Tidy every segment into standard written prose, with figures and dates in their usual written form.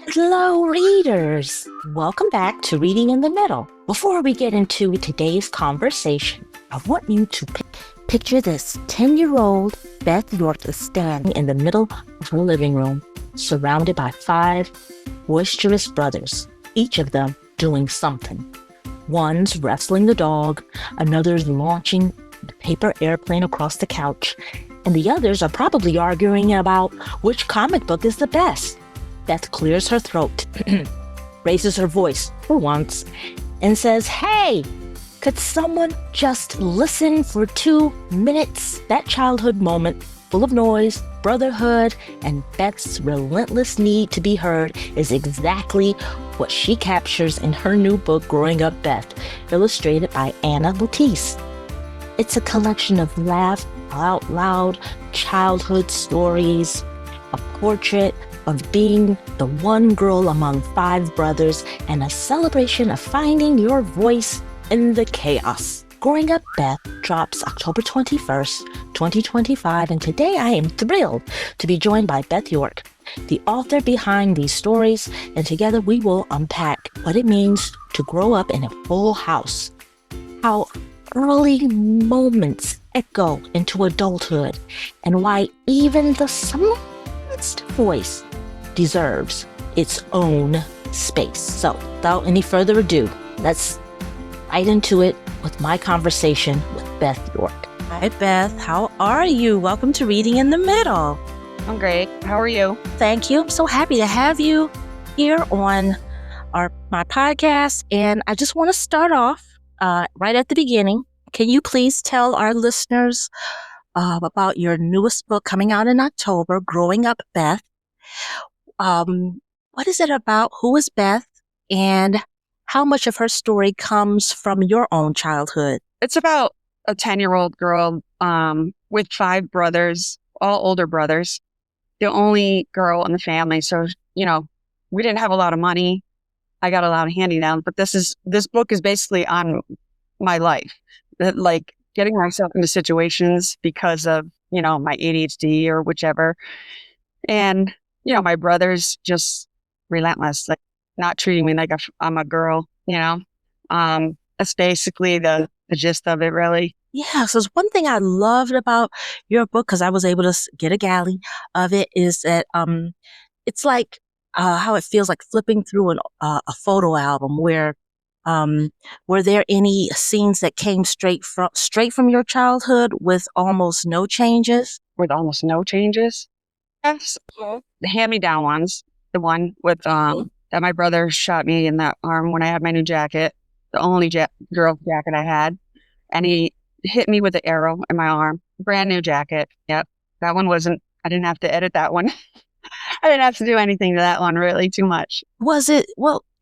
Hello, readers! Welcome back to Reading in the Middle. Before we get into today's conversation, I want you to picture this 10-year-old Beth York is standing in the middle of her living room, surrounded by 5 boisterous brothers, each of them doing something. One's wrestling the dog, another's launching the paper airplane across the couch, and the others are probably arguing about which comic book is the best. Beth clears her throat, raises her voice for once, and says, "Hey, could someone just listen for 2 minutes?" That childhood moment, full of noise, brotherhood, and Beth's relentless need to be heard, is exactly what she captures in her new book, Growing Up Beth, illustrated by Ana Latese. It's a collection of laugh out loud childhood stories, a portrait of being the one girl among 5 brothers, and a celebration of finding your voice in the chaos. Growing Up Beth drops October 21st, 2025, and today I am thrilled to be joined by Beth York, the author behind these stories, and together we will unpack what it means to grow up in a full house, how early moments echo into adulthood, and why even the smallest voice deserves its own space. So, without any further ado, let's right into it with my conversation with Beth York. Hi, Beth. How are you? Welcome to Reading in the Middle. I'm great. How are you? Thank you. I'm so happy to have you here on my podcast. And I just want to start off right at the beginning. Can you please tell our listeners about your newest book coming out in October, Growing Up Beth? What is it about? Who is Beth? And how much of her story comes from your own childhood? It's about a 10-year-old girl with 5 brothers, all older brothers, the only girl in the family. So, we didn't have a lot of money. I got a lot of hand-me-downs, but this book is basically on my life, like getting myself into situations because of, my ADHD or whichever. And, my brother's just relentless, like not treating me like I'm a girl, That's basically the gist of it, really. Yeah, so one thing I loved about your book, because I was able to get a galley of it, is that it's like how it feels like flipping through a photo album. Where were there any scenes that came straight from your childhood with almost no changes? With almost no changes? Yes, the hand-me-down ones. The one with that my brother shot me in the arm when I had my new jacket, the only girl jacket I had, and he hit me with an arrow in my arm. Brand new jacket. Yep, that one wasn't. I didn't have to edit that one. I didn't have to do anything to that one really too much. Was it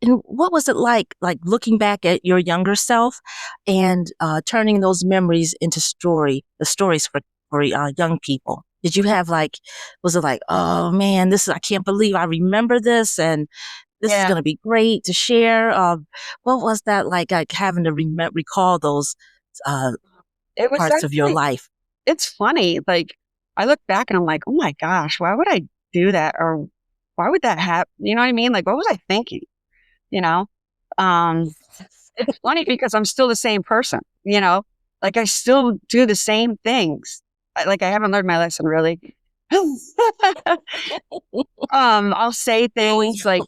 and what was it like looking back at your younger self and turning those memories into the stories for young people? Did you have was it like, oh man, I can't believe I remember this, and this is going to be great to share? What was that like having to recall those parts of your life? It's funny. Like, I look back and I'm like, oh my gosh, why would I do that? Or why would that happen? You know what I mean? Like, what was I thinking? It's funny because I'm still the same person, like I still do the same things. I haven't learned my lesson really. I'll say things like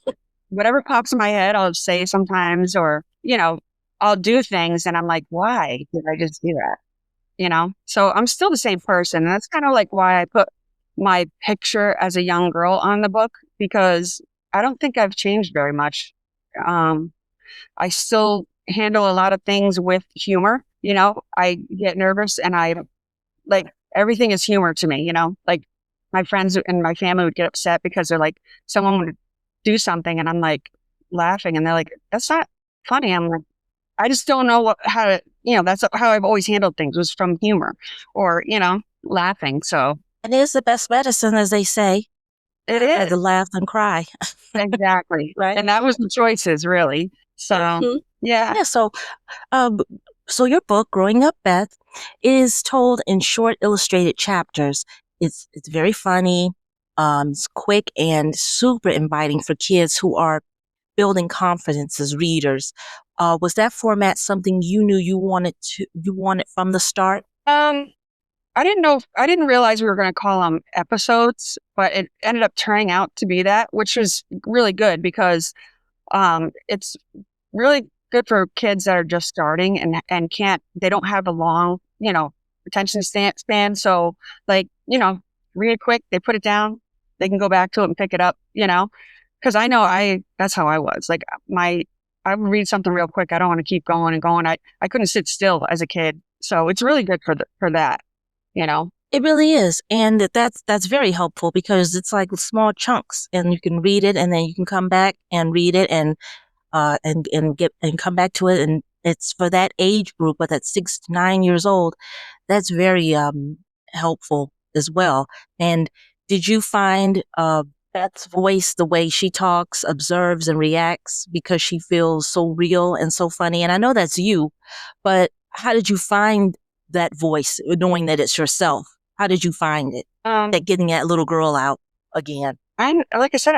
whatever pops in my head, I'll say sometimes, or, I'll do things and I'm like, why did I just do that? So I'm still the same person. And that's kind of like why I put my picture as a young girl on the book, because I don't think I've changed very much. I still handle a lot of things with humor. I get nervous and everything is humor to me, like my friends and my family would get upset because they're like, someone would do something and I'm like laughing and they're like, that's not funny. I'm like, I just don't know how to, that's how I've always handled things, was from humor or, laughing. So. It is the best medicine, as they say. It is. To laugh and cry. Exactly. Right. And that was the choices, really. So, mm-hmm. Yeah. So your book, Growing Up Beth, is told in short illustrated chapters. It's very funny. It's quick and super inviting for kids who are building confidence as readers. Was that format something you knew you wanted from the start? I didn't know, I didn't realize we were going to call them episodes, but it ended up turning out to be that, which was really good because it's really good for kids that are just starting and they don't have a long, attention span. So like, read it quick, they put it down, they can go back to it and pick it up, because I know that's how I was. Like I would read something real quick. I don't want to keep going and going. I couldn't sit still as a kid. So it's really good for that, you know? It really is, and that's very helpful because it's like small chunks, and you can read it, and then you can come back and read it, and come back to it, and it's for that age group, but that's 6 to 9 years old. That's very helpful as well. And did you find Beth's voice, the way she talks, observes, and reacts, because she feels so real and so funny? And I know that's you, but how did you find that voice, knowing that it's yourself? How did you find it? That getting that little girl out again. Like I said,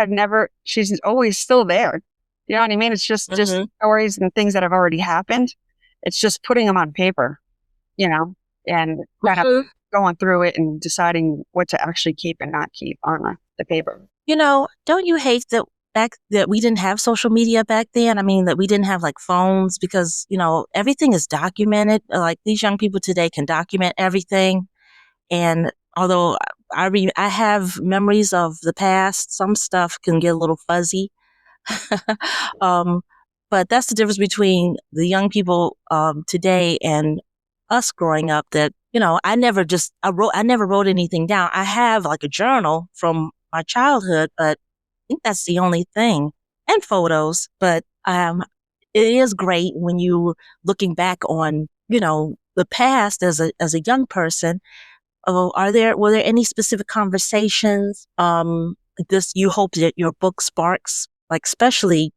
she's always still there. You know what I mean? It's just stories and things that have already happened. It's just putting them on paper, and kind of going through it and deciding what to actually keep and not keep on the paper. Don't you hate that we didn't have social media back then? I mean, that we didn't have like phones, because, everything is documented. Like these young people today can document everything. And although I have memories of the past, some stuff can get a little fuzzy. But that's the difference between the young people today and us growing up. That I never wrote anything down. I have like a journal from my childhood, but I think that's the only thing, and photos. But it is great when you looking back on the past as a young person. Oh, were there any specific conversations this you hope that your book sparks, like especially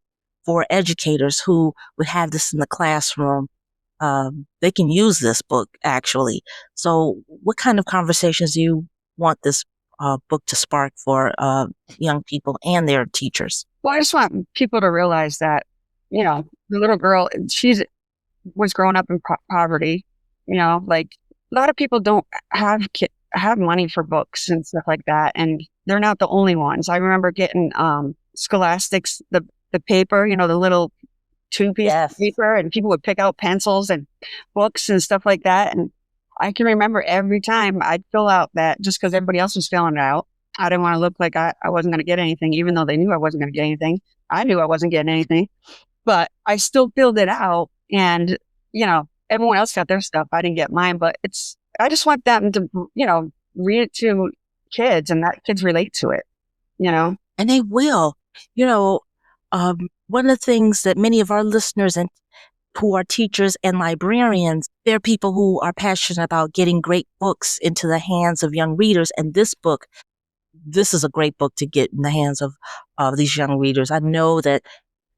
for educators who would have this in the classroom? They can use this book actually. So what kind of conversations do you want this book to spark for young people and their teachers? Well, I just want people to realize that, the little girl, she was growing up in poverty, like a lot of people don't have money for books and stuff like that. And they're not the only ones. I remember getting Scholastics, the paper, the little 2-piece paper, and people would pick out pencils and books and stuff like that. And I can remember every time I'd fill out that, just because everybody else was filling it out. I didn't want to look like I wasn't going to get anything, even though they knew I wasn't going to get anything. I knew I wasn't getting anything, but I still filled it out. And, everyone else got their stuff. I didn't get mine, but I just want them to, read it to kids and that kids relate to it, And they will. One of the things that many of our listeners and who are teachers and librarians, they're people who are passionate about getting great books into the hands of young readers. And this is a great book to get in the hands of these young readers. I know that,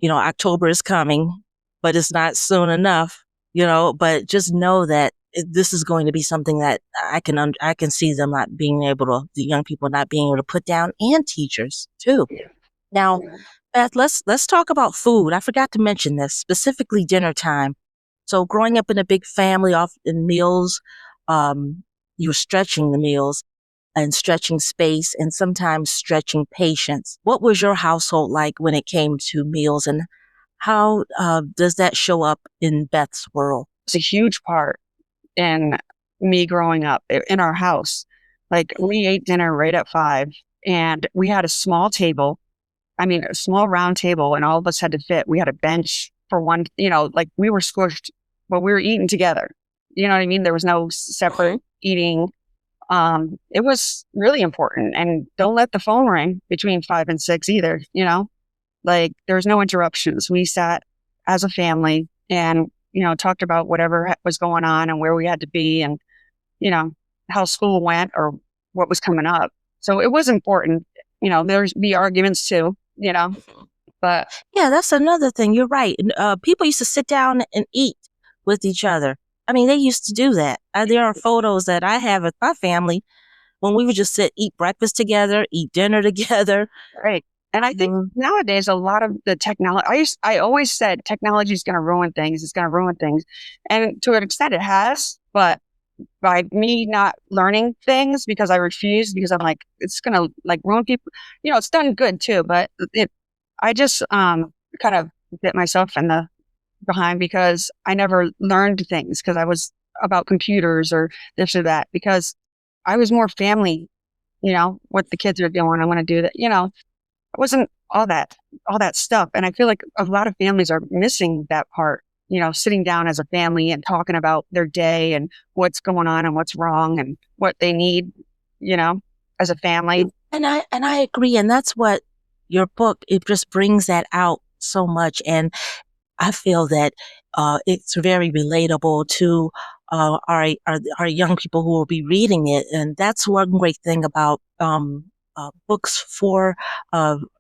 October is coming, but it's not soon enough, but just know that this is going to be something that I can see them the young people not being able to put down, and teachers too. Yeah. Now, Beth, let's talk about food. I forgot to mention this, specifically dinner time. So growing up in a big family, often meals, you were stretching the meals and stretching space and sometimes stretching patience. What was your household like when it came to meals, and how does that show up in Beth's world? It's a huge part in me growing up in our house. Like we ate dinner right at 5, and we had a small table. I mean, a small round table, and all of us had to fit. We had a bench for one, like we were squished, but we were eating together. You know what I mean? There was no separate eating. It was really important. And don't let the phone ring between 5 and 6 either, like there was no interruptions. We sat as a family and, talked about whatever was going on and where we had to be, and, how school went or what was coming up. So it was important. There's be arguments too, but yeah, that's another thing. You're right. People used to sit down and eat with each other. I mean, they used to do that. There are photos that I have of my family when we would just sit, eat breakfast together, eat dinner together. Right. And I think nowadays a lot of the technology, I always said technology is going to ruin things. It's going to ruin things. And to an extent it has, but by me not learning things because I refuse, because I'm like, it's going to like ruin people, it's done good too, but I just, kind of bit myself in the behind because I never learned things because I was about computers or this or that, because I was more family, what the kids are doing. I want to do that, it wasn't all that stuff. And I feel like a lot of families are missing that part, sitting down as a family and talking about their day and what's going on and what's wrong and what they need, as a family. And I agree. And that's what your book, it just brings that out so much. And I feel that it's very relatable to our young people who will be reading it. And that's one great thing about books for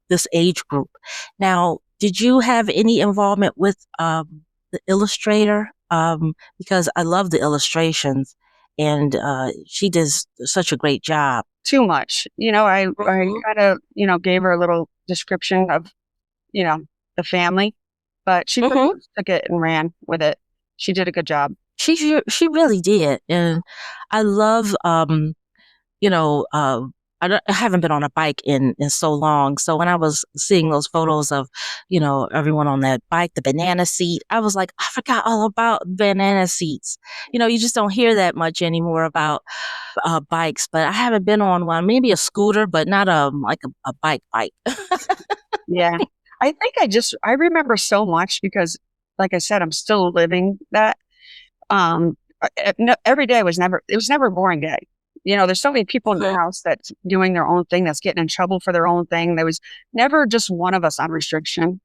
this age group. Now, did you have any involvement with the illustrator? Because I love the illustrations, and she does such a great job. Too much. I kind of, gave her a little description of, the family, but she took it and ran with it. She did a good job. She really did. And I love, I haven't been on a bike in so long. So when I was seeing those photos of, everyone on that bike, the banana seat, I was like, I forgot all about banana seats. You just don't hear that much anymore about bikes, but I haven't been on one, maybe a scooter, but not like a bike. Yeah. I think I remember so much because, like I said, I'm still living that. Every day it was never a boring day. There's so many people in the house that's doing their own thing, that's getting in trouble for their own thing. There was never just one of us on restriction.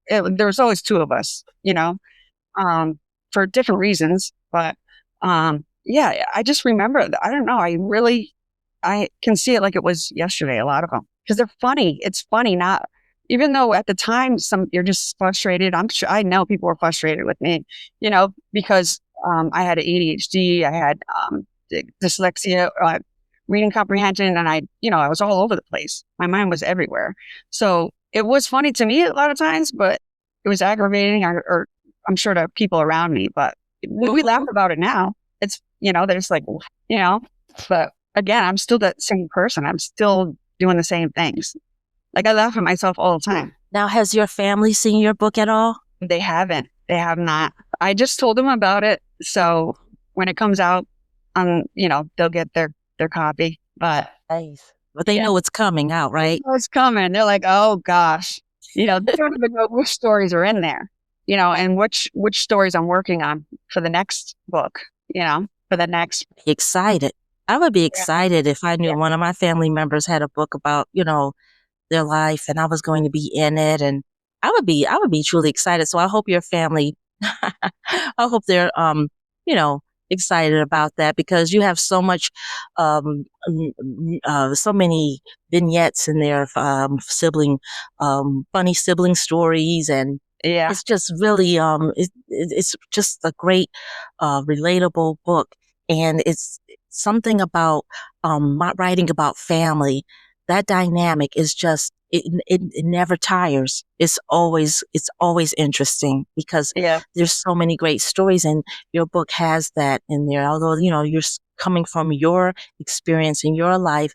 There was always two of us, for different reasons. But yeah, I just remember, I don't know, I can see it like it was yesterday, a lot of them, because they're funny. It's funny, not, even though at the time you're just frustrated. I'm sure, I know people were frustrated with me, because I had ADHD, I had dyslexia, reading comprehension, and I was all over the place. My mind was everywhere. So it was funny to me a lot of times, but it was aggravating, or I'm sure to people around me. But we laugh about it now. It's, there's like, but again, I'm still that same person. I'm still doing the same things. Like, I laugh at myself all the time. Now, has your family seen your book at all? They haven't. They have not. I just told them about it. So when it comes out, they'll get their copy. But nice. But they know it's coming out, right? It's coming. They're like, oh gosh, they don't even know which stories are in there, and which stories I'm working on for the next book, for the next. Excited. I would be excited if I knew one of my family members had a book about, their life, and I was going to be in it, and I would be truly excited. So I hope your family, I hope they're, excited about that, because you have so much, so many vignettes in there, sibling, funny sibling stories, and it's just really, it's just a great, relatable book, and it's something about, writing about family. That dynamic is just, it never tires. It's always interesting, because there's so many great stories, and your book has that in there. Although, you're coming from your experience in your life,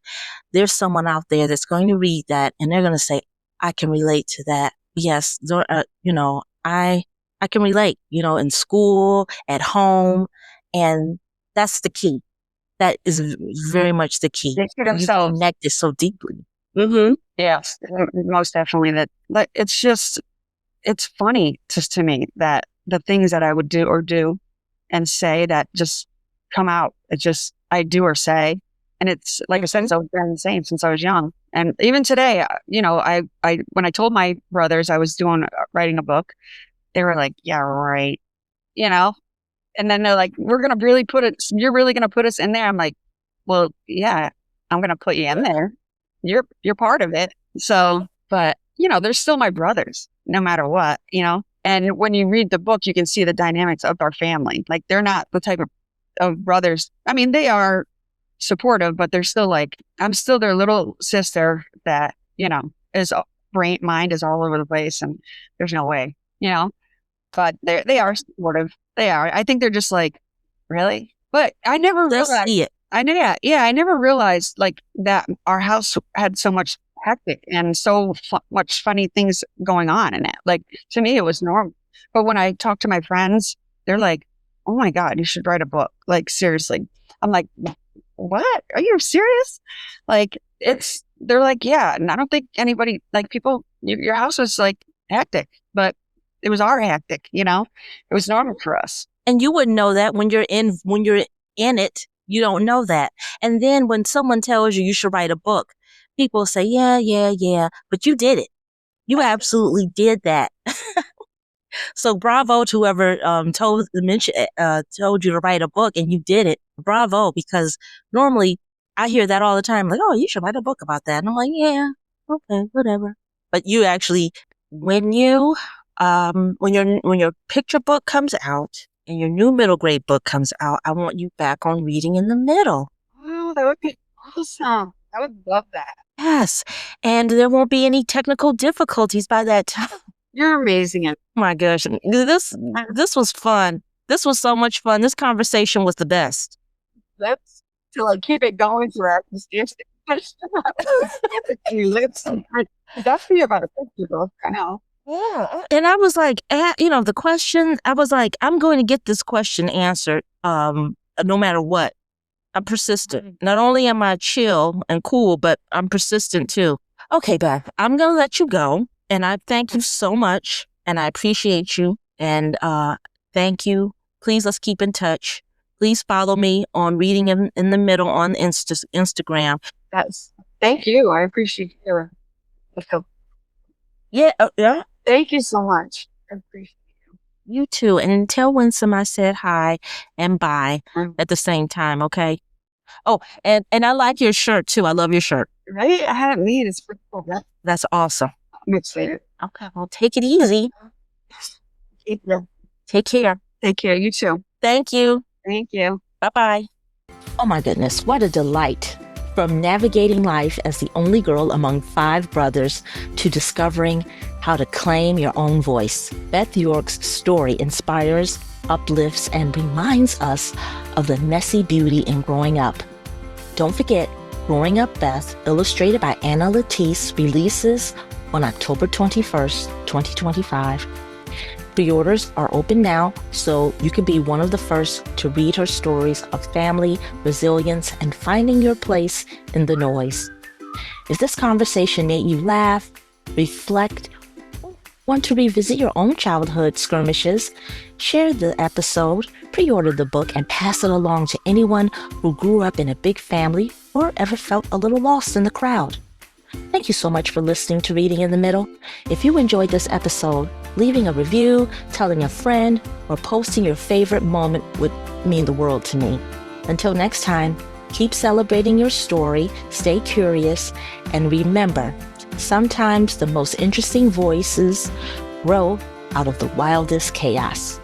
there's someone out there that's going to read that and they're going to say, I can relate to that. Yes. I can relate, in school, at home. And that's the key. That is very much the key. They themselves connected so deeply. Mm-hmm. Yes, most definitely. That it's funny just to me that the things that I would do and say that just come out. It's just, I do or say, and it's like I said, it's always been the same since I was young. And even today, I when I told my brothers I was writing a book, they were like, "Yeah, right," And then they're like, you're really going to put us in there? I'm like, well, yeah, I'm going to put you in there. You're part of it. So, but, they're still my brothers, no matter what, and when you read the book, you can see the dynamics of our family. Like, they're not the type of brothers. I mean, they are supportive, but they're still like, I'm still their little sister that, is mind is all over the place and there's no way, but they are supportive. They are. I think they're just like, really? But I never They'll realized, see it. yeah, I never realized like that our house had so much hectic and so much funny things going on in it. Like to me, it was normal. But when I talk to my friends, they're like, "Oh my God, you should write a book." Like seriously, I'm like, "What? Are you serious?" Like they're like, "Yeah." And I don't think anybody like people. Your house was like hectic, but it was our hectic. It was normal for us. And you wouldn't know that when you're in it. You don't know that. And then when someone tells you should write a book, people say, yeah, yeah, yeah, but you did it. You absolutely did that. So bravo to whoever told you to write a book and you did it. Bravo, because normally I hear that all the time, like, oh, you should write a book about that. And I'm like, yeah, okay, whatever. But you actually, when your picture book comes out and your new middle grade book comes out, I want you back on Reading in the Middle. Oh, that would be awesome. I would love that. Yes, and there won't be any technical difficulties by that time. You're amazing. Oh my gosh, this was fun. This was so much fun. This conversation was the best. Let's to like keep it going throughout this year. That's be about a picture book. I know. Yeah. And I was like, the question, I was like, I'm going to get this question answered, no matter what. I'm persistent. Not only am I chill and cool, but I'm persistent too. Okay, Beth, I'm going to let you go. And I thank you so much. And I appreciate you. And thank you. Please, let's keep in touch. Please follow me on Reading in the Middle on Instagram. Thank you. I appreciate your. Yeah, yeah. Thank you so much. I appreciate You too. And tell Winsome I said hi and bye at the same time, okay? Oh, and I like your shirt too. I love your shirt. Right? I haven't made it. It's pretty cool. That's awesome. I'm excited. Okay, well, take it easy. Take care. Take care. You too. Thank you. Thank you. Bye-bye. Oh my goodness, what a delight. From navigating life as the only girl among 5 brothers to discovering how to claim your own voice, Beth York's story inspires, uplifts, and reminds us of the messy beauty in growing up. Don't forget, Growing Up Beth, illustrated by Ana Latese, releases on October 21st, 2025. Preorders are open now, so you can be one of the first to read her stories of family, resilience, and finding your place in the noise. If this conversation made you laugh, reflect, want to revisit your own childhood skirmishes, share the episode, pre-order the book, and pass it along to anyone who grew up in a big family or ever felt a little lost in the crowd. Thank you so much for listening to Reading in the Middle. If you enjoyed this episode, leaving a review, telling a friend, or posting your favorite moment would mean the world to me. Until next time, keep celebrating your story, stay curious, and remember, sometimes the most interesting voices grow out of the wildest chaos.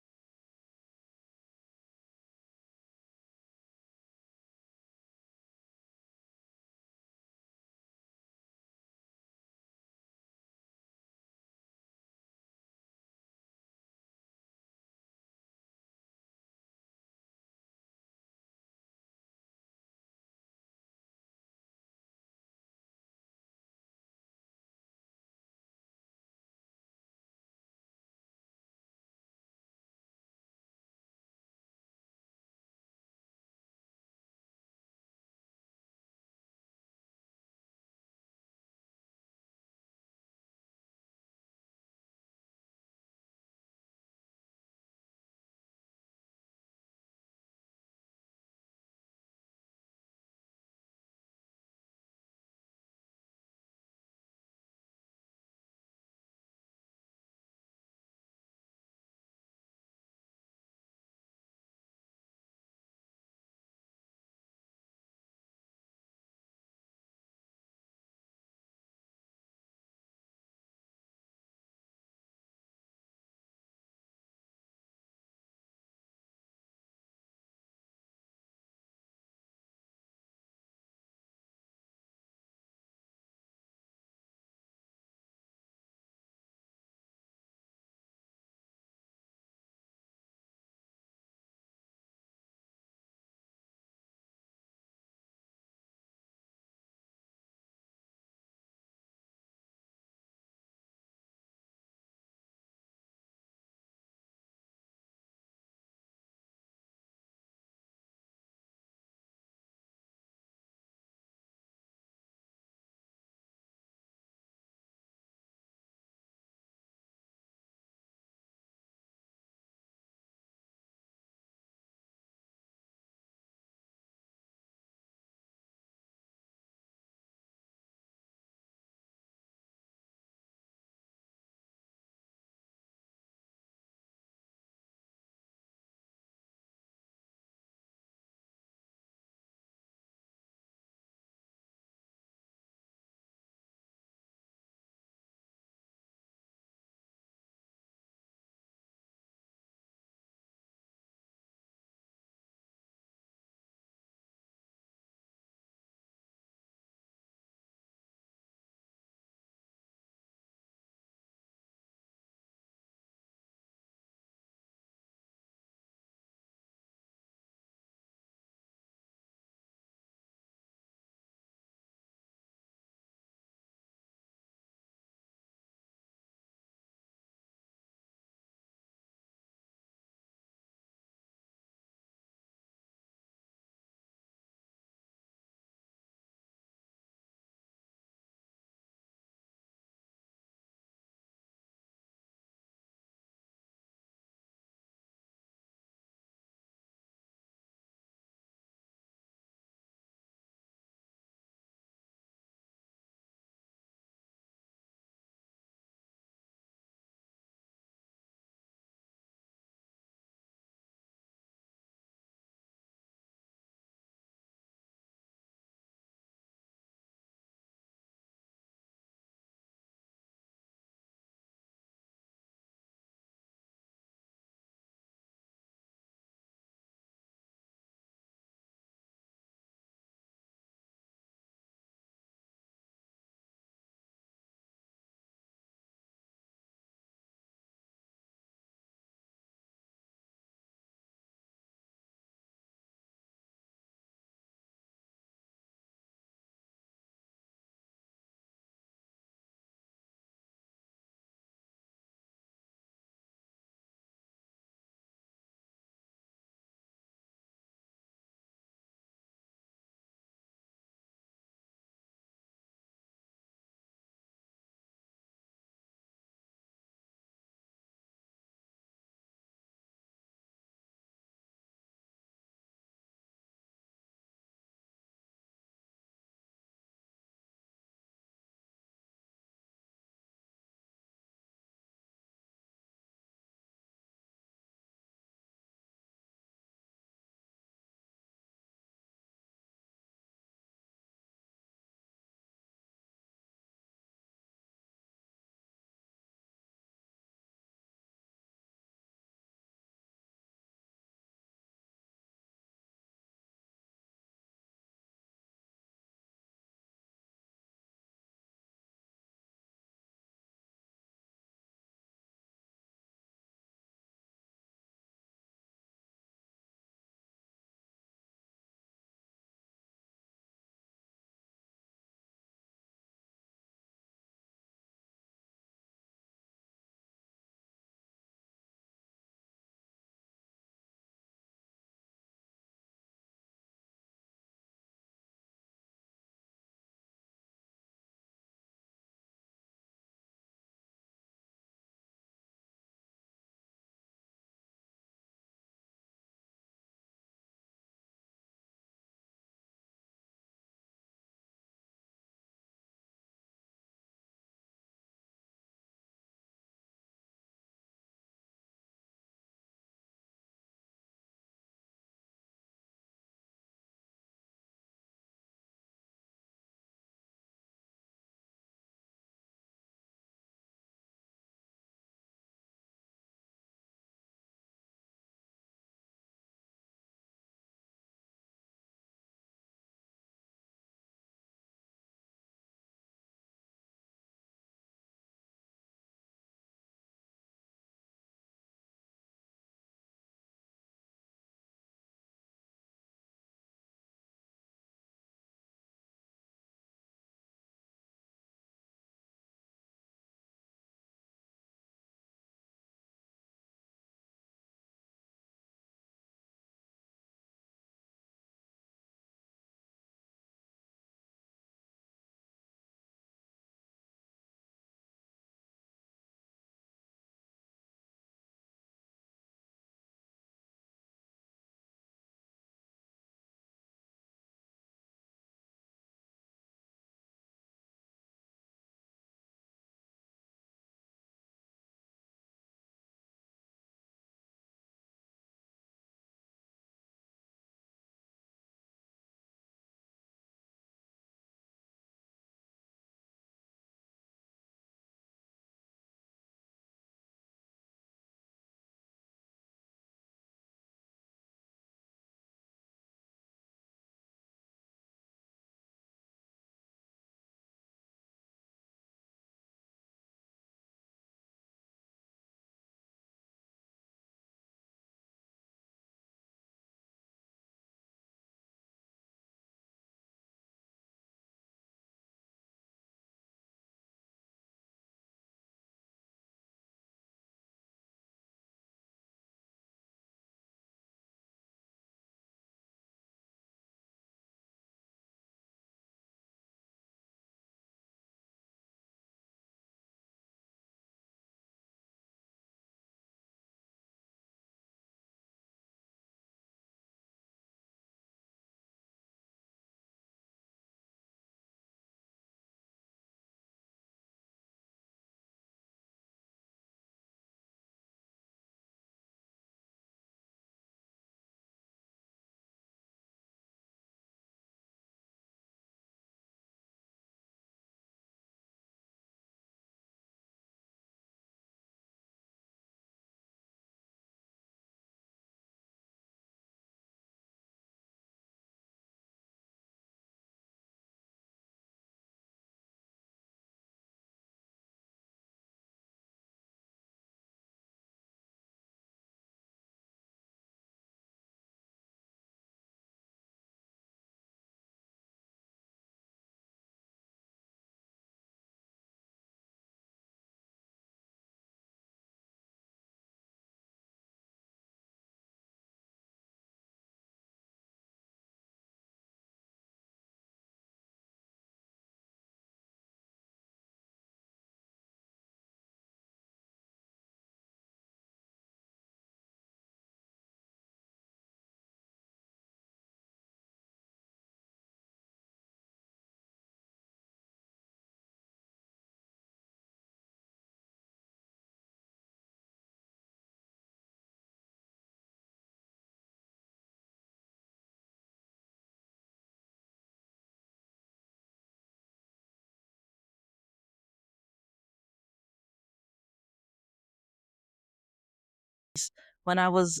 when I was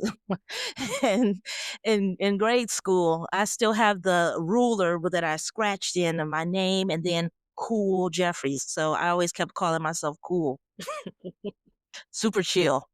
in, in grade school. I still have the ruler that I scratched in my name and then Cool Jeffries. So I always kept calling myself Cool. Super chill.